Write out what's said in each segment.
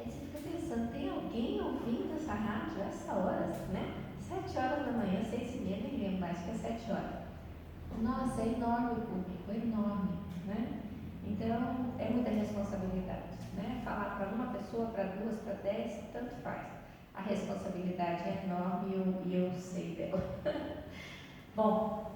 Aí você fica pensando, tem alguém ouvindo essa rádio a essa hora, né? 7 horas da manhã, 6h30, nem lembro mais, que é 7 horas. Nossa, é enorme o público, é enorme, né? Então, é muita responsabilidade, né? Falar para uma pessoa, para duas, para 10, tanto faz. A responsabilidade é enorme e eu sei dela. Bom,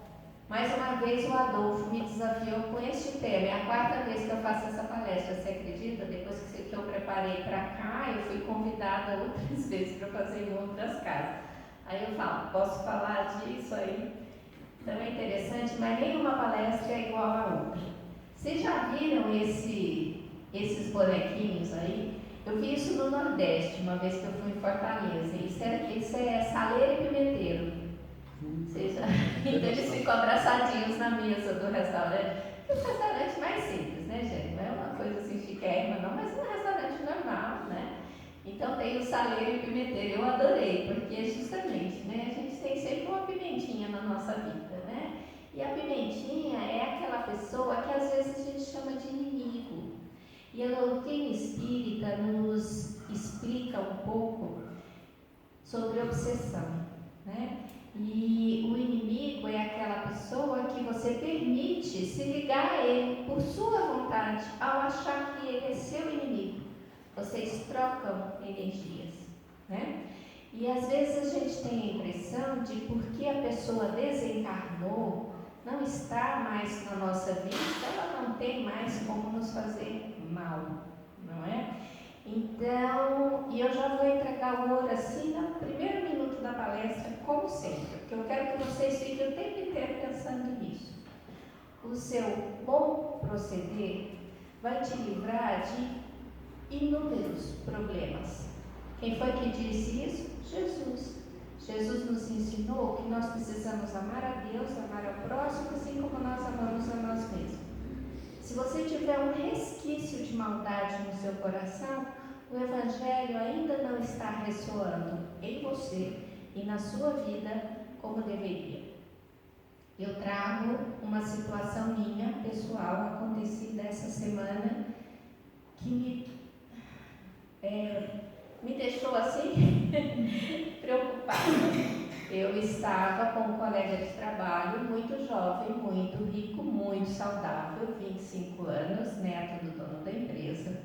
mais uma vez o Adolfo me desafiou com este tema. É a 4ª vez que eu faço essa palestra, você acredita? Depois que eu preparei para cá, eu fui convidada outras vezes para fazer em outras casas. Aí eu falo, posso falar disso aí? Então é interessante, mas nenhuma palestra é igual a outra. Vocês já viram esses bonequinhos aí? Eu vi isso no Nordeste, uma vez que eu fui em Fortaleza. Isso é saleiro e pimenteiro. Então eles ficam abraçadinhos na mesa do restaurante. É um restaurante mais simples, né, gente? Não é uma coisa assim chiquérrima, não, mas um restaurante normal, né? Então tem o saleiro e o pimenteiro. Eu adorei, porque justamente, né, a gente tem sempre uma pimentinha na nossa vida, né? E a pimentinha é aquela pessoa que às vezes a gente chama de inimigo. E a doutrina espírita nos explica um pouco sobre obsessão, né? E o inimigo é aquela pessoa que você permite se ligar a ele por sua vontade, ao achar que ele é seu inimigo. Vocês trocam energias, né? E às vezes a gente tem a impressão de porque a pessoa desencarnou, não está mais na nossa vida, ela não tem mais como nos fazer mal, não é? Então, e eu já vou entregar o ouro assim no primeiro minuto da palestra, como sempre, porque eu quero que vocês fiquem o tempo inteiro pensando nisso. O seu bom proceder vai te livrar de inúmeros problemas. Quem foi que disse isso? Jesus. Jesus nos ensinou que nós precisamos amar a Deus, amar ao próximo, assim como nós amamos a nós mesmos. Se você tiver um resquício de maldade no seu coração, o Evangelho ainda não está ressoando em você e na sua vida como deveria. Eu trago uma situação minha, pessoal, acontecida essa semana, que me deixou assim preocupada. Eu estava com um colega de trabalho muito jovem, muito rico, muito saudável, 25 anos, neto do dono da empresa,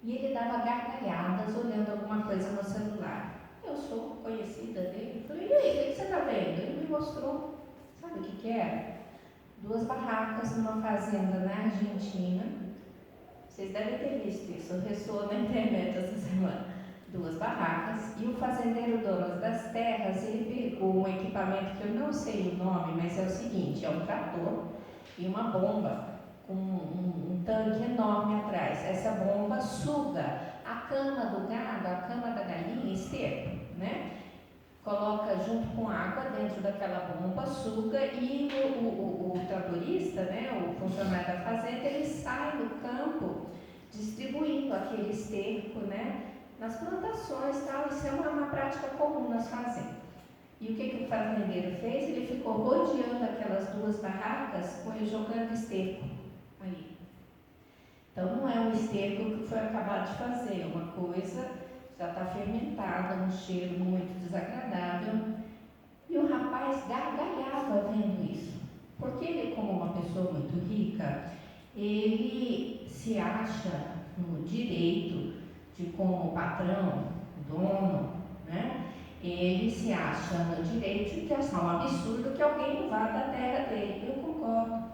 e ele dava gargalhadas olhando alguma coisa no celular. Eu sou conhecida dele, falei, e aí, o que você está vendo? Ele me mostrou, sabe o que era? 2 barracas numa fazenda na Argentina. Vocês devem ter visto isso, ressoou na internet essa semana. 2 barracas, e o fazendeiro dono das terras, ele pegou um equipamento que eu não sei o nome, mas é o seguinte, é um trator e uma bomba com um tanque enorme atrás. Essa bomba suga a cama do gado, a cama da galinha, esterco, né? Coloca junto com água dentro daquela bomba, suga, e o tratorista, né, o funcionário da fazenda, ele sai do campo distribuindo aquele esterco, né, nas plantações, tal. Isso é uma prática comum nas fazendas. E o que o fazendeiro fez? Ele ficou rodeando aquelas 2 barracas, jogando esterco aí. Então não é um esterco que foi acabado de fazer, é uma coisa já está fermentada, um cheiro muito desagradável. E o rapaz gargalhava vendo isso, porque ele, como uma pessoa muito rica, ele se acha no direito de, como patrão, dono, né? Ele se acha no direito de achar um absurdo que alguém invada a terra dele. Eu concordo.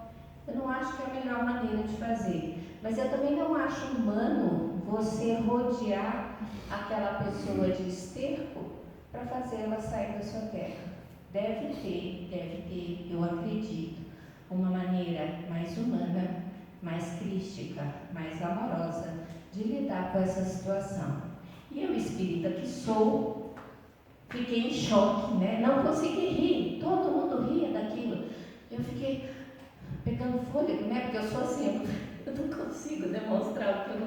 Eu não acho que é a melhor maneira de fazer. Mas eu também não acho humano você rodear aquela pessoa de esterco para fazê-la sair da sua terra. Deve ter, eu acredito, uma maneira mais humana, mais crística, mais amorosa de lidar com essa situação. E eu, espírita que sou, fiquei em choque, né? Não consegui rir, todo mundo ria daquilo. Eu fiquei pegando fôlego, né? Porque eu sou assim, eu não consigo demonstrar o que eu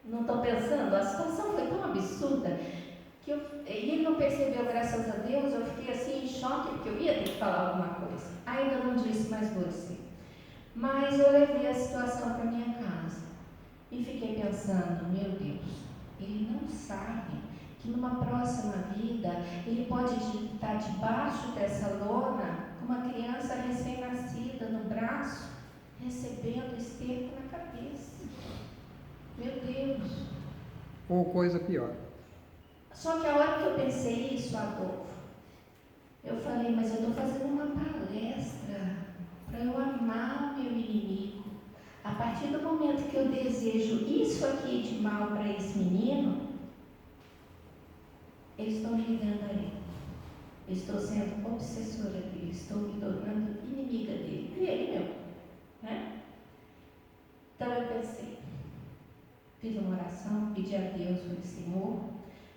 não estou pensando. A situação foi tão absurda que e ele não percebeu, graças a Deus. Eu fiquei assim em choque, porque eu ia ter que falar alguma coisa. Ainda não disse mais você. Mas eu levei a situação para minha casa e fiquei pensando, meu Deus, Ele não sabe que numa próxima vida ele pode estar debaixo dessa lona com uma criança recém-nascida no braço, recebendo esterco na cabeça. Meu Deus! Ou coisa pior. Só que a hora que eu pensei isso, Adolfo, eu falei, mas eu estou fazendo uma palestra para eu amar o meu inimigo. A partir do momento que eu desejo isso aqui de mal para esse menino, eu estou me ligando a ele. Eu estou sendo obsessora dele, estou me tornando inimiga dele. E ele meu, né? Então eu pensei, fiz uma oração, pedi a Deus, falei, Senhor,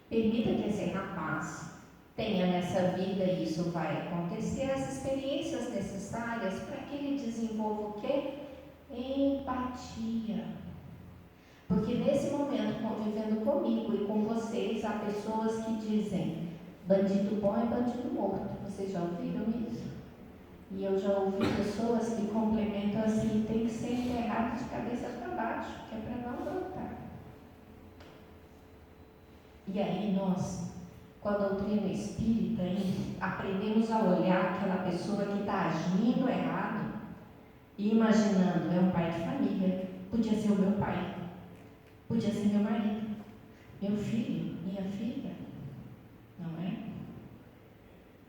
permita que esse rapaz tenha nessa vida, e isso vai acontecer, as experiências necessárias para que ele desenvolva o quê? Empatia. Porque nesse momento, convivendo comigo e com vocês, há pessoas que dizem, bandido bom é bandido morto. Vocês já ouviram isso? E eu já ouvi pessoas que complementam assim, tem que ser enterrado de cabeça para baixo, que é para não brotar. E aí nós, com a doutrina espírita, aprendemos a olhar aquela pessoa que está agindo errado e imaginando, é um pai de família, podia ser o meu pai, podia ser meu marido, meu filho, minha filha, não é?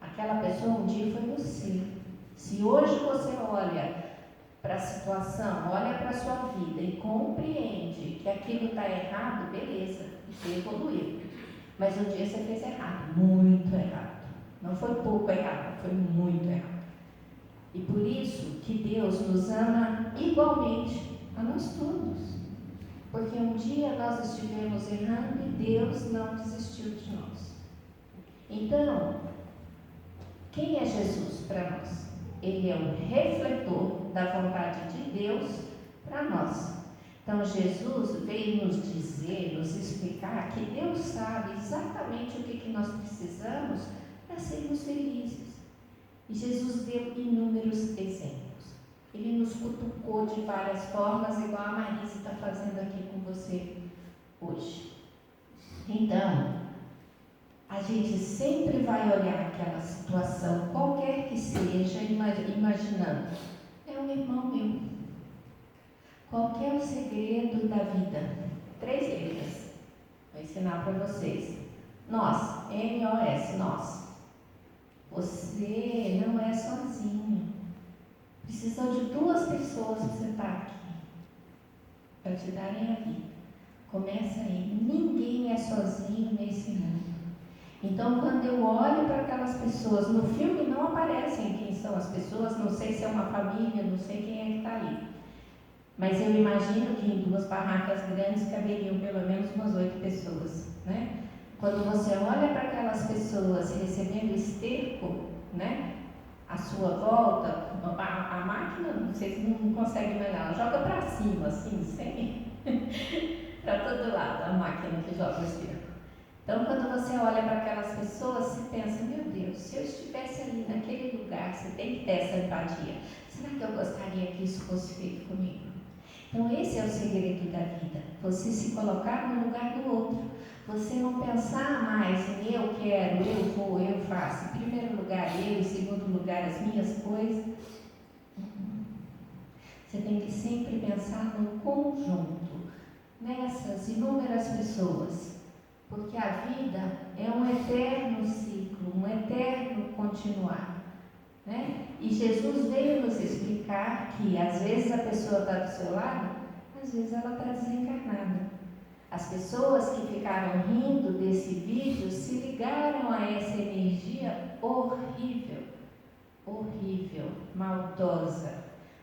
Aquela pessoa um dia foi você. Se hoje você olha para a situação, olha para a sua vida e compreende que aquilo está errado, beleza, você evoluiu. Mas um dia você fez errado, muito errado. Não foi pouco errado, foi muito errado. E por isso que Deus nos ama igualmente a nós todos. Porque um dia nós estivemos errando e Deus não desistiu de nós. Então, quem é Jesus para nós? Ele é o refletor da vontade de Deus para nós. Então, Jesus veio nos dizer, nos explicar que Deus sabe exatamente o que nós precisamos para sermos felizes. E Jesus deu inúmeros exemplos. Ele nos cutucou de várias formas, igual a Marisa está fazendo aqui com você hoje. Então, a gente sempre vai olhar aquela situação, qualquer que seja, imaginando, é um irmão meu. Qual que é o segredo da vida? 3 letras. Vou ensinar para vocês. Nós, N-O-S, nós. Você não é sozinho. Precisou de 2 pessoas para você estar aqui, para te darem a vida. Começa aí. Ninguém é sozinho nesse mundo. Então, quando eu olho para aquelas pessoas, no filme não aparecem quem são as pessoas, não sei se é uma família, não sei quem é que está ali. Mas eu imagino que em 2 barracas grandes caberiam pelo menos umas 8 pessoas, né? Quando você olha para aquelas pessoas recebendo esterco, né? À sua volta, a máquina, vocês não conseguem olhar, ela joga para cima, assim, sem para todo lado, a máquina que joga o esterco. Então, quando você olha para aquelas pessoas, você pensa, meu Deus, se eu estivesse ali naquele lugar, você tem que ter essa empatia. Será que eu gostaria que isso fosse feito comigo? Então, esse é o segredo da vida. Você se colocar no lugar do outro. Você não pensar mais em eu quero, eu vou, eu faço. Em primeiro lugar eu, em segundo lugar as minhas coisas. Você tem que sempre pensar no conjunto, nessas inúmeras pessoas. Porque a vida é um eterno ciclo, um eterno continuar, né? E Jesus veio nos explicar que às vezes a pessoa está do seu lado, às vezes ela está desencarnada. As pessoas que ficaram rindo desse vídeo se ligaram a essa energia horrível, horrível, maldosa.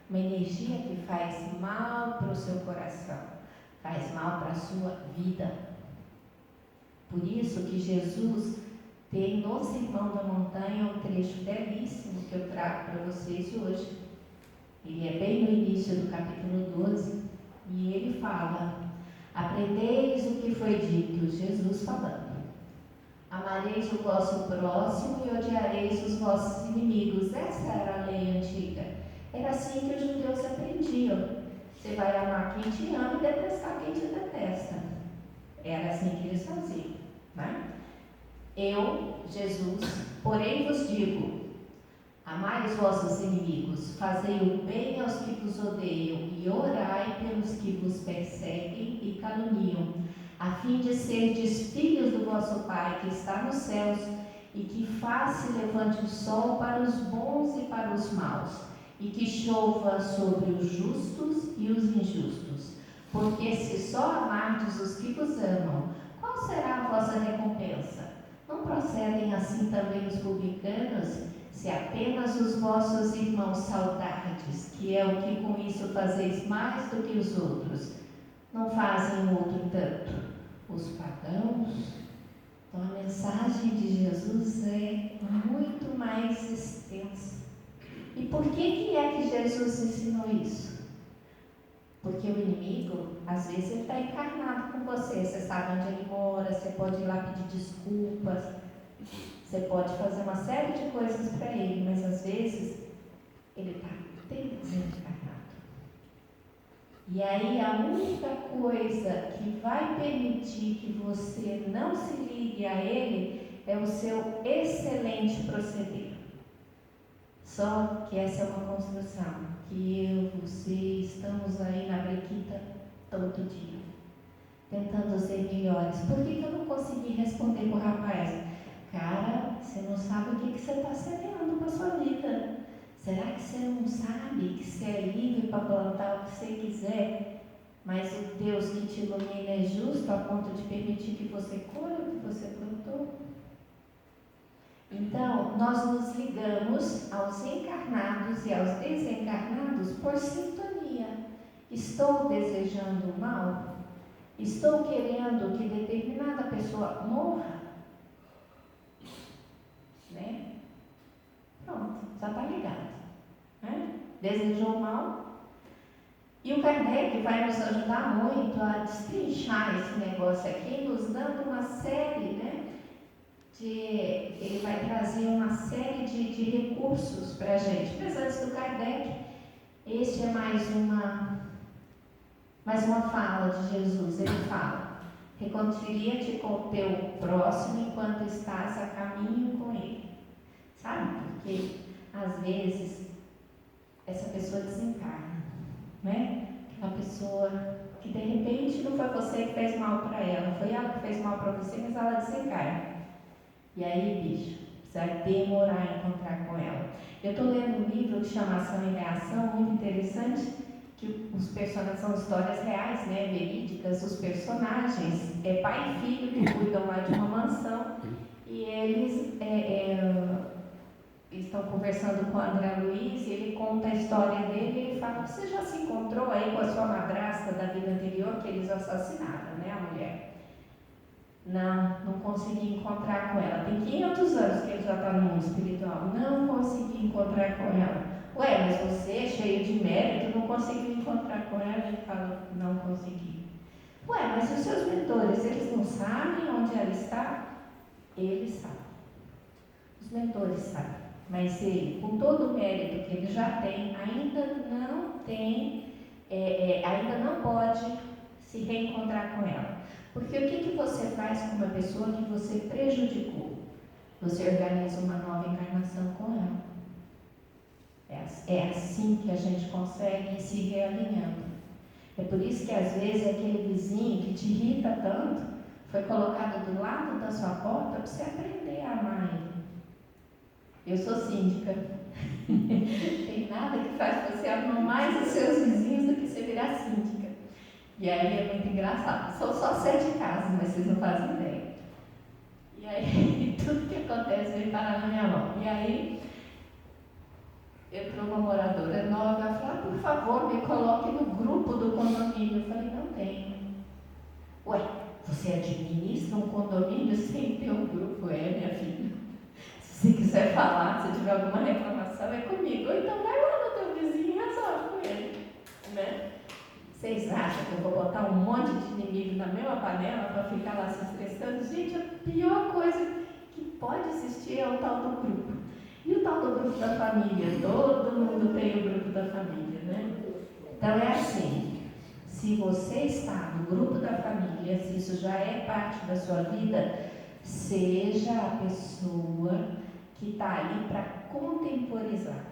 Uma energia que faz mal para o seu coração, faz mal para a sua vida. Por isso que Jesus tem no Sermão da Montanha um trecho belíssimo que eu trago para vocês hoje. Ele é bem no início do capítulo 12 e ele fala: aprendeis o que foi dito, Jesus falando. Amareis o vosso próximo e odiareis os vossos inimigos. Essa era a lei antiga. Era assim que os judeus aprendiam. Você vai amar quem te ama e detestar quem te detesta. Era assim que eles faziam, né? Eu, Jesus, porém vos digo: amai os vossos inimigos, fazei o bem aos que vos odeiam e orai pelos que vos perseguem e caluniam, a fim de serdes filhos do vosso Pai que está nos céus e que faz se levante o sol para os bons e para os maus, e que chova sobre os justos e os injustos. Porque se só amardes os que vos amam, qual será a vossa recompensa? Não procedem assim também os publicanos? Se apenas os vossos irmãos saudardes, que é o que com isso fazeis mais do que os outros, não fazem o outro tanto? Os pagãos? Então a mensagem de Jesus é muito mais extensa. E por que é que Jesus ensinou isso? Porque o inimigo, às vezes, ele está encarnado com você. Você sabe onde ele mora, você pode ir lá pedir desculpas, você pode fazer uma série de coisas para ele, mas às vezes ele está desencarnado. E aí a única coisa que vai permitir que você não se ligue a ele é o seu excelente proceder. Só que essa é uma construção, que eu, você, estamos aí na brequita todo dia, tentando ser melhores. Por que eu não consegui responder para o rapaz? Cara, você não sabe o que você está semeando para a sua vida. Será que você não sabe que você é livre para plantar o que você quiser, mas o Deus que te ilumina é justo a ponto de permitir que você colha o que você plantou? Então, nós nos ligamos aos encarnados e aos desencarnados por sintonia. Estou desejando o mal? Estou querendo que determinada pessoa morra? Né? Pronto, já está ligado. Né? Desejou o mal? E o Kardec vai nos ajudar muito a destrinchar esse negócio aqui, nos dando uma série, né? Ele vai trazer uma série de recursos para a gente. Mas antes do Kardec, este é mais uma fala de Jesus. Ele fala: reconcilia-te com o teu próximo enquanto estás a caminho com ele. Sabe? Porque às vezes essa pessoa desencarna, né? Aquela pessoa que de repente não foi você que fez mal para ela, foi ela que fez mal para você, mas ela desencarna. E aí, bicho, você vai demorar a encontrar com ela. Eu estou lendo um livro que chama Ação e Reação, muito interessante, que os personagens são histórias reais, né, verídicas. Os personagens é pai e filho que cuidam lá de uma mansão, e eles estão conversando com o André Luiz, e ele conta a história dele, e ele fala: você já se encontrou aí com a sua madrasta da vida anterior, que eles assassinaram, né, a mulher? Não consegui encontrar com ela. Tem 500 anos que ele já está no mundo espiritual. Não consegui encontrar com ela. Ué, mas você, cheio de mérito, não conseguiu encontrar com ela? Ele fala: não consegui. Ué, mas os seus mentores, eles não sabem onde ela está? Eles sabem. Os mentores sabem. Mas ele, com todo o mérito que ele já tem, ainda não pode se reencontrar com ela. Porque o que você faz com uma pessoa que você prejudicou? Você organiza uma nova encarnação com ela. É assim que a gente consegue ir se realinhando. É por isso que às vezes aquele vizinho que te irrita tanto foi colocado do lado da sua porta para você aprender a amar ele. Eu sou síndica. Tem nada que faz você amar mais os seus vizinhos do que você virar síndica. E aí é muito engraçado. São só 7 casas, mas vocês não fazem ideia. E aí tudo que acontece vem parar na minha mão. E aí entrou uma moradora nova, ela falou: por favor, me coloque no grupo do condomínio. Eu falei: não tenho. Ué, você administra um condomínio sem ter um grupo? É, minha filha. Se você quiser falar, se tiver alguma reclamação, é comigo. Ou então vai lá no teu vizinho e resolve com ele, né? Vocês acham que eu vou botar um monte de inimigo na mesma panela para ficar lá se estressando? Gente, a pior coisa que pode existir é o tal do grupo. E o tal do grupo da família? Todo mundo tem o grupo da família, né? Então é assim: se você está no grupo da família, se isso já é parte da sua vida, seja a pessoa que está ali para contemporizar.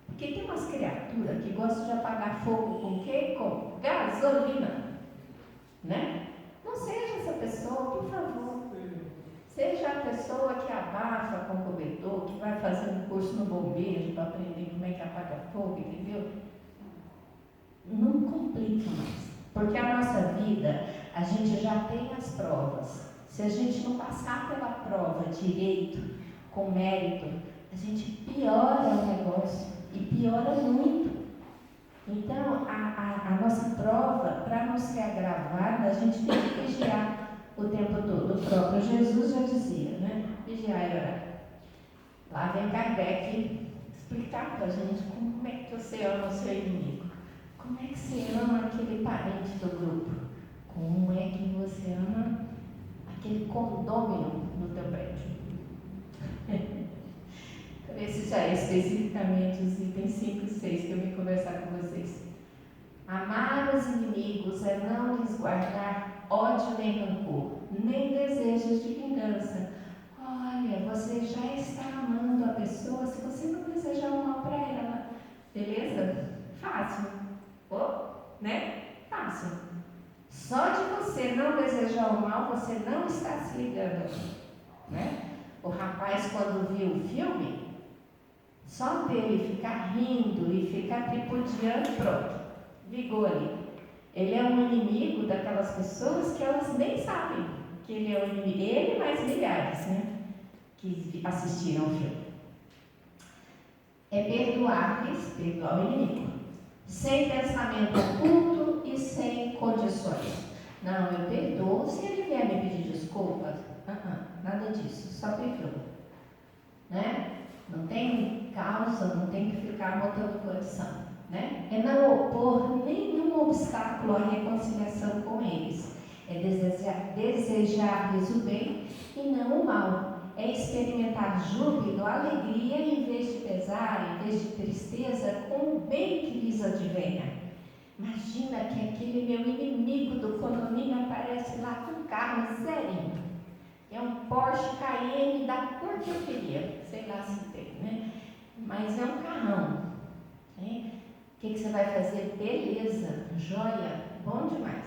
Porque tem umas criaturas que gostam de apagar fogo com o quê? Com gasolina, né? Não seja essa pessoa, por favor. Seja a pessoa que abafa com o cobertor, que vai fazer um curso no bombeiro para aprender como é que apaga fogo, entendeu? Não complica mais. Porque a nossa vida, a gente já tem as provas. Se a gente não passar pela prova direito, com mérito, a gente piora o negócio e piora muito. Então, a nossa prova, para não ser agravada, a gente tem que vigiar o tempo todo. O próprio Jesus já dizia, né? Vigiar e orar. Lá vem Kardec explicar para a gente como é que você ama o seu inimigo. Como é que você ama aquele parente do grupo? Como é que você ama aquele condômino no teu prédio? Esse já é especificamente os itens 5 e 6 que eu vim conversar com vocês. Amar os inimigos é não lhes guardar ódio nem rancor, nem desejos de vingança. Olha, você já está amando a pessoa se você não desejar o mal para ela. Beleza? Fácil. Né? Fácil. Só de você não desejar o mal, você não está se ligando. Né? O rapaz, quando viu o filme, só dele ficar rindo e ficar tripudiando, pronto, ligou ali. Ele é um inimigo daquelas pessoas que elas nem sabem que ele é um inimigo. Ele e mais milhares, né, que assistiram ao filme. É perdoar-lhes, perdoar o inimigo, sem pensamento oculto e sem condições. Não, eu perdoo se ele vier me pedir desculpas. Nada disso, só perdoa. Né? Não tem causa, não tem que ficar botando condição. Né? É não opor nenhum obstáculo à reconciliação com eles. É desejar-lhes o bem e não o mal. É experimentar júbilo, alegria, em vez de pesar, em vez de tristeza, com o bem que lhes advenha. Imagina que aquele meu inimigo do condomínio aparece lá com um carro zerinho. É um Porsche Cayenne da cor que eu queria. Sei lá se tem, né? Mas é um carrão. Né? O que você vai fazer? Beleza, joia, bom demais.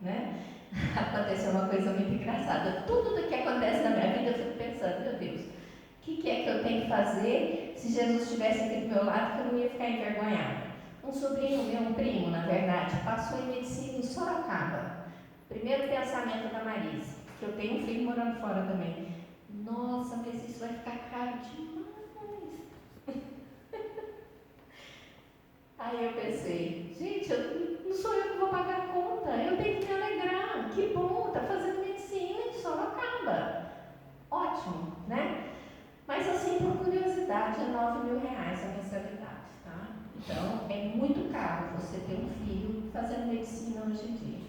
Né? Aconteceu uma coisa muito engraçada. Tudo do que acontece na minha vida eu fico pensando, meu Deus, o que é que eu tenho que fazer se Jesus estivesse aqui do meu lado, que eu não ia ficar envergonhada? Um sobrinho meu, um primo, na verdade, passou em medicina em Sorocaba. Primeiro pensamento da Marisa, que eu tenho um filho morando fora também. Nossa, mas isso vai ficar caro demais. Aí eu pensei, gente, não sou eu que vou pagar a conta, eu tenho que me alegrar. Que bom, está fazendo medicina em Sorocaba. Ótimo, né? Mas assim, por curiosidade, é R$9.000 a mensalidade, tá? Então, é muito caro você ter um filho fazendo medicina hoje em dia.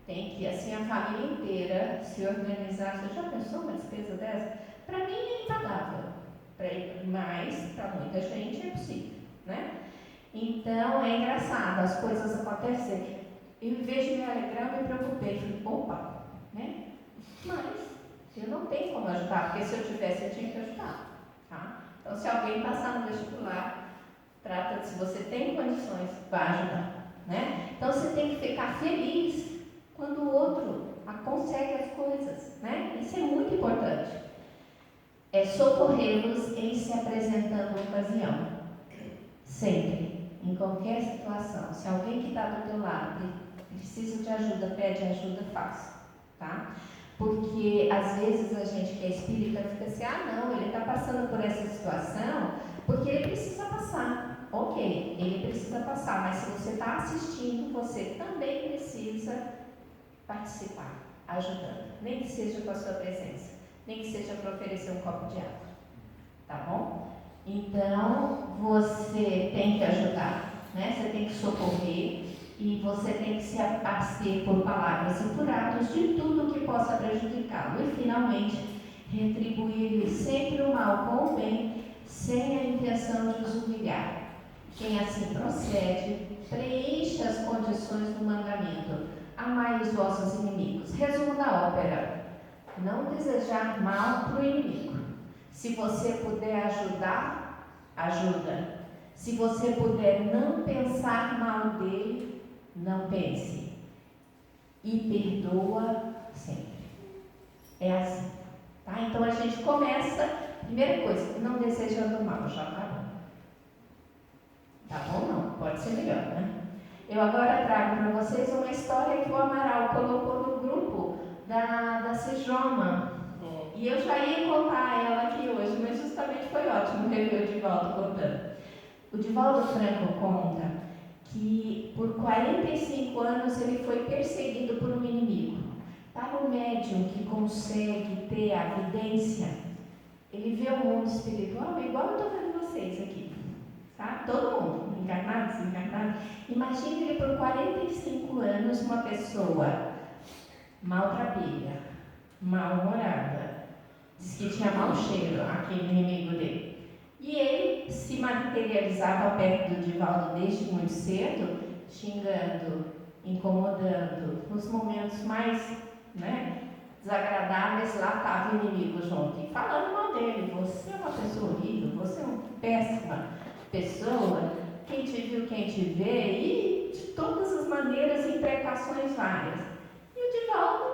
Tem que, assim, a família inteira se organizar. Você já pensou uma despesa dessa? Para mim é impagável, mas para muita gente é possível, né? Então, é engraçado, as coisas acontecem. Eu, em vez de me alegrar, eu me preocupei. Falei, opa, né? Mas eu não tenho como ajudar, porque se eu tivesse, eu tinha que ajudar, tá? Então, se alguém passar no vestibular, trata de, se você tem condições, vai ajudar, né? Então, você tem que ficar feliz quando o outro consegue as coisas, né? Isso é muito importante. É socorrê-los em se apresentando ocasião. Sempre, em qualquer situação. Se alguém que está do teu lado precisa de ajuda, pede ajuda, faça, tá? Porque às vezes a gente que é espírita fica assim, não, ele está passando por essa situação porque ele precisa passar. Ok, ele precisa passar, mas se você está assistindo, você também precisa participar, ajudando, nem que seja com a sua presença, nem que seja para oferecer um copo de água, tá bom? Então, você tem que ajudar, né? Você tem que socorrer e você tem que se abster por palavras e por atos de tudo que possa prejudicá-lo e, finalmente, retribuir-lhe sempre o mal com o bem, sem a intenção de os humilhar. Quem assim procede, preenche as condições do mandamento. Amai os vossos inimigos. Resumo da outra, não desejar mal para o inimigo. Se você puder ajudar, ajuda. Se você puder não pensar mal dele, não pense. E perdoa sempre. É assim. Tá? Então a gente começa, primeira coisa, não desejando mal, já tá bom. Tá bom não, pode ser melhor, né? Eu agora trago para vocês uma história que o Amaral colocou no grupo da Sejoma. E eu já ia contar ela aqui hoje, mas justamente foi ótimo rever o Divaldo contando. O Divaldo Franco conta que por 45 anos ele foi perseguido por um inimigo. Para o médium que consegue ter a vidência, ele vê o mundo espiritual igual eu estou vendo vocês aqui. Tá? Todo mundo, encarnado, desencarnado. Imagine ele por 45 anos, uma pessoa maltrapilha, mal-humorada, diz que tinha mau cheiro, aquele inimigo dele. E ele se materializava perto do Divaldo desde muito cedo, xingando, incomodando. Nos momentos mais desagradáveis, lá estava o inimigo junto e falando mal dele. Você é uma pessoa horrível, você é uma péssima pessoa, quem te viu, quem te vê, e de todas as maneiras, imprecações várias. E o Divaldo,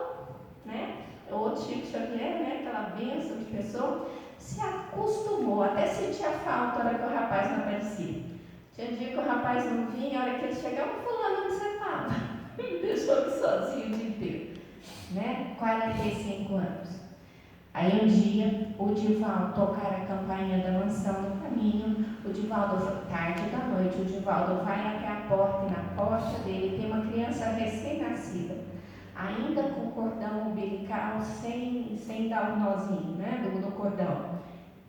o Chico Xavier, aquela bênção de pessoa, se acostumou, até sentia falta na hora que o rapaz não aparecia. Tinha dia que o rapaz não vinha, a hora que ele chegava, fulano, onde você estava? Me deixou aqui sozinho o dia inteiro. 45 anos. Aí um dia, o Divaldo tocar a campainha da mansão no caminho, o Divaldo, tarde da noite, o Divaldo vai até a porta e na porta dele tem uma criança recém-nascida, ainda com o cordão umbilical sem dar o nozinho, do cordão,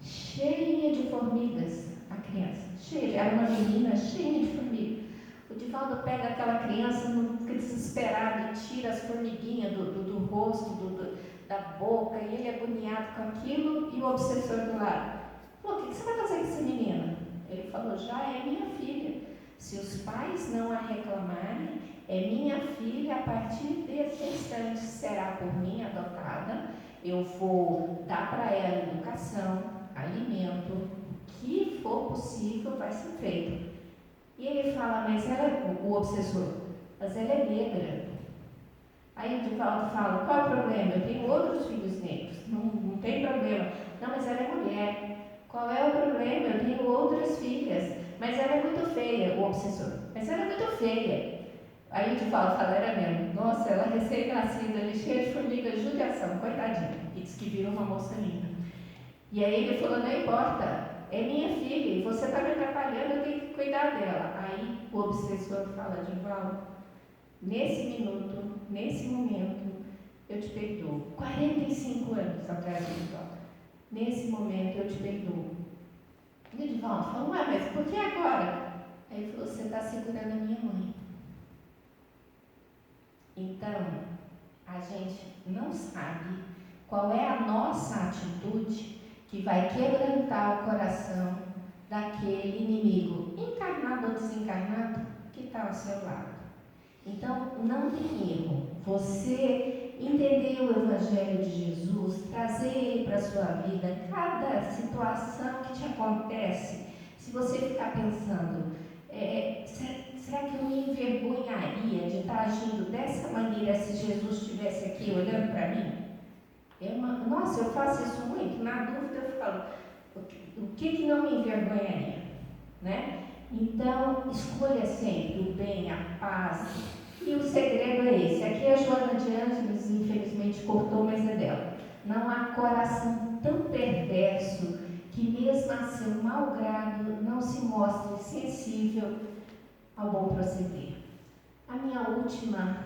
cheia de formigas, a criança, era uma menina cheia de formigas. O Divaldo pega aquela criança desesperado e tira as formiguinhas do rosto, da boca, e ele agoniado com aquilo, e o obsessor do lado. Falou, o que você vai fazer com essa menina? Ele falou, já é minha filha. Se os pais não a reclamarem, é minha filha, a partir desse instante será por mim adotada, eu vou dar para ela educação, alimento, o que for possível vai ser feito. E ele fala, mas ela, o obsessor, mas ela é negra. Aí o Divaldo fala, qual é o problema? Eu tenho outros filhos negros, não tem problema. Não, mas ela é mulher. Qual é o problema? Eu tenho outras filhas, mas ela é muito feia, o obsessor. Mas ela é muito feia. Aí o Divaldo fala, era mesmo, nossa, ela é recém-nascida, cheia de formiga, judiação, coitadinha. E diz que virou uma moça linda. E aí ele falou, não importa, é minha filha, e você está me atrapalhando, eu tenho que cuidar dela. Aí o obsessor fala, Divaldo, nesse minuto, nesse momento, eu te perdoo. 45 anos atrás do Divaldo. Nesse momento eu te perdoo. E o Divaldo falou, ué, mas por que agora? Aí ele falou, você está segurando a minha mãe. Então, a gente não sabe qual é a nossa atitude que vai quebrantar o coração daquele inimigo, encarnado ou desencarnado, que está ao seu lado. Então, não tem erro. Você entender o Evangelho de Jesus, trazer ele para a sua vida, cada situação que te acontece, se você ficar pensando, será que eu me envergonharia de estar agindo dessa maneira se Jesus estivesse aqui olhando para mim? Nossa, eu faço isso muito, na dúvida eu falo, o que não me envergonharia? Então, escolha sempre o bem, a paz. E o segredo é esse. Aqui a Joana de Ângeles, infelizmente, cortou, mas é dela. Não há coração tão perverso que, mesmo a seu mau grado, não se mostre sensível ao bom proceder. A minha última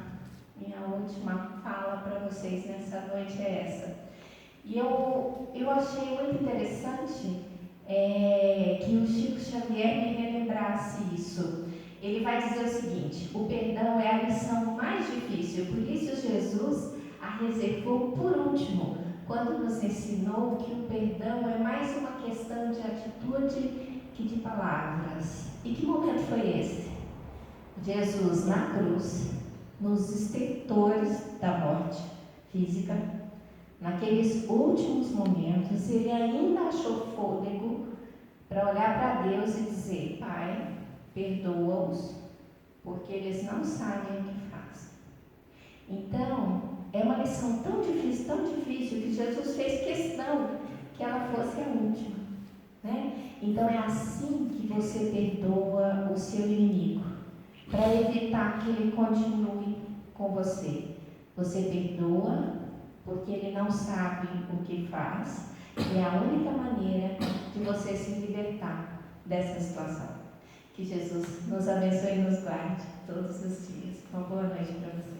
fala para vocês nessa noite é essa. E eu achei muito interessante que o Chico Xavier me relembrasse isso. Ele vai dizer o seguinte, o perdão é a lição mais difícil, por isso Jesus a reservou por último, quando nos ensinou que o perdão é mais uma questão de atitude que de palavras. E que momento foi esse? Jesus na cruz, nos estertores da morte, física, naqueles últimos momentos, ele ainda achou fôlego para olhar para Deus e dizer: Pai, perdoa-os, porque eles não sabem o que fazem. Então, é uma lição tão difícil, que Jesus fez questão que ela fosse a última, né? Então, é assim que você perdoa o seu inimigo, para evitar que ele continue com você. Você perdoa porque ele não sabe o que faz, e é a única maneira de você se libertar dessa situação. Que Jesus nos abençoe e nos guarde todos os dias. Uma boa noite para você.